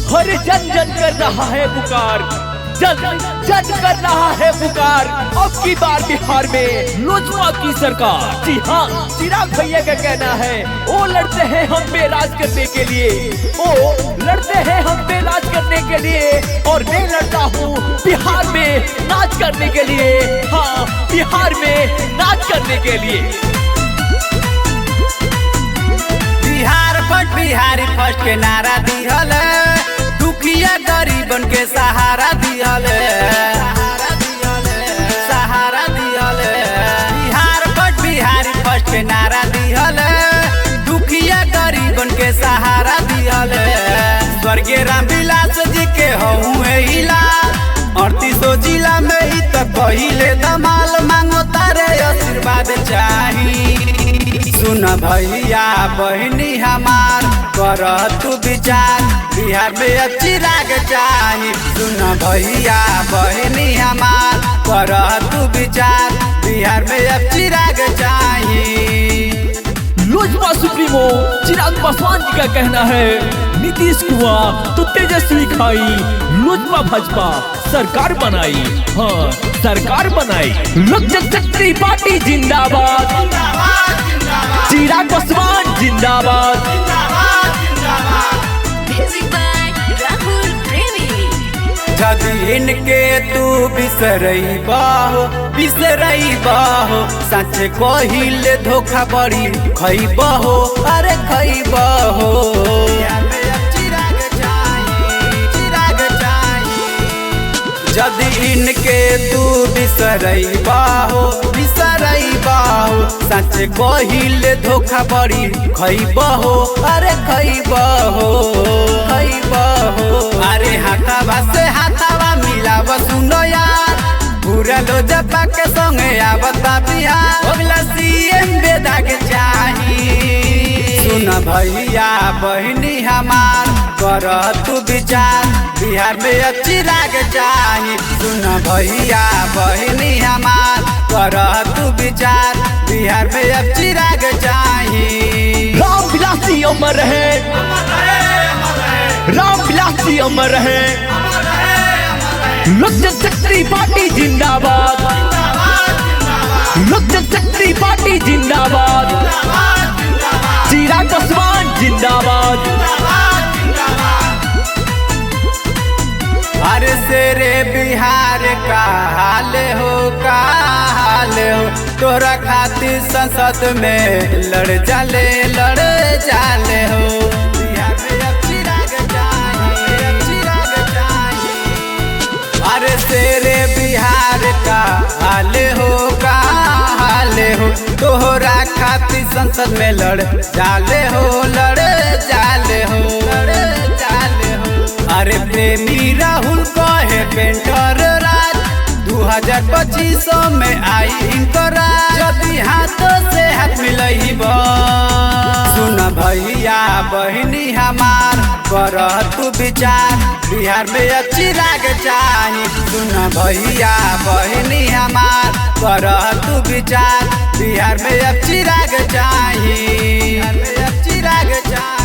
हर जन जन कर रहा है पुकार, जन जन कर रहा है पुकार। अब की बार बिहार में लोजपा की सरकार। जी हाँ, चिराग भैया का कहना है वो लड़ते हैं हम पे राज करने के लिए, वो लड़ते हैं हम पे राज करने के लिए, और मैं लड़ता हूँ बिहार में नाच करने के लिए। हाँ, बिहार में नाच करने के लिए। बिहार फर्स्ट, बिहारी फर्स्ट के नारा दिहल, दुखिया गरीबन के सहारा दिहल, सहारा दिहल। बिहार फर्स्ट, बिहारी फर्स्ट के नारा दिहल, दुखिया गरीबन के सहारा दिहल। स्वर्गीय रामविलास जी के हऊँ हिला, 38 जिला में ही तो कहिले दमाल, मांगो तारे आशीर्वाद चाही। सुन भैया बहनी हमार, कर तू विचार, बिहार में अब चिराग चाही। सुन भैया बहनी हमार, कर तू विचार, बिहार में अब चिराग चाही। लोजपा सुप्रीमो चिराग पासवान जी का कहना है नीतीश कुमार तो तेजस्वी खाई, लोजपा भाजपा सरकार बनाई। हाँ, सरकार बनाई। लोक जनशक्ति पार्टी जिंदाबाद, चिराग पासवान जिंदाबाद। यदि इनके तू बिसरैबाहो, बिसरैबाहो, सच कहिले धोखा बड़ी खैबहो, अरे खैबहो। चिराग चाही, चिराग चाही। यदि इनके तू बिसरैबाहो, बिसरैबाहो, सच कहिले धोखा बड़ी खैबहो, अरे खैबहो, खैबहो। अरे हाथावा से हाथावा मिलाव सुनो यार, पूरा लोजपा के संगे आवता बिहार, अगला सीएम बेदाग चाही। सुन भैया बहनी हमार, कर तू विचार, बिहार में अब चिराग चाही। सुन भैया बहनी हमार, कर तू विचार, बिहार में अब चिराग चाही। रामविलास जी अमर रहे, रामविलास जी अमर रहे। लोक जनशक्ति पार्टी जिंदाबाद, लोक जनशक्ति पार्टी जिंदाबाद, चिराग पासवान जिंदाबाद। अरे शेरे बिहार का हाल हो, का हाल हो, तोरा खातिर संसद में लड़ जाले, लड़ जाले हो। बिहार में अब चिराग चाही, अब चिराग चाही। अरे शेरे बिहार का हाल हो, का हाल हो, तोहरा खातिर संसद में लड़ जाले हो, लड़ जाले हो, लड़ जाले हो। अरे प्रेमी राहुल कहे पेंटर राज, 2025 में आई इनकर राज, यदि हाथों से हाथ मिलइबा। सुन भैया बहनी हमार, कर तू विचार, बिहार में अब चिराग चाही। सुन भैया बहनी हमार, कर तू विचार, बिहार में अब चिराग चाही, बिहार में अब चिराग चाही।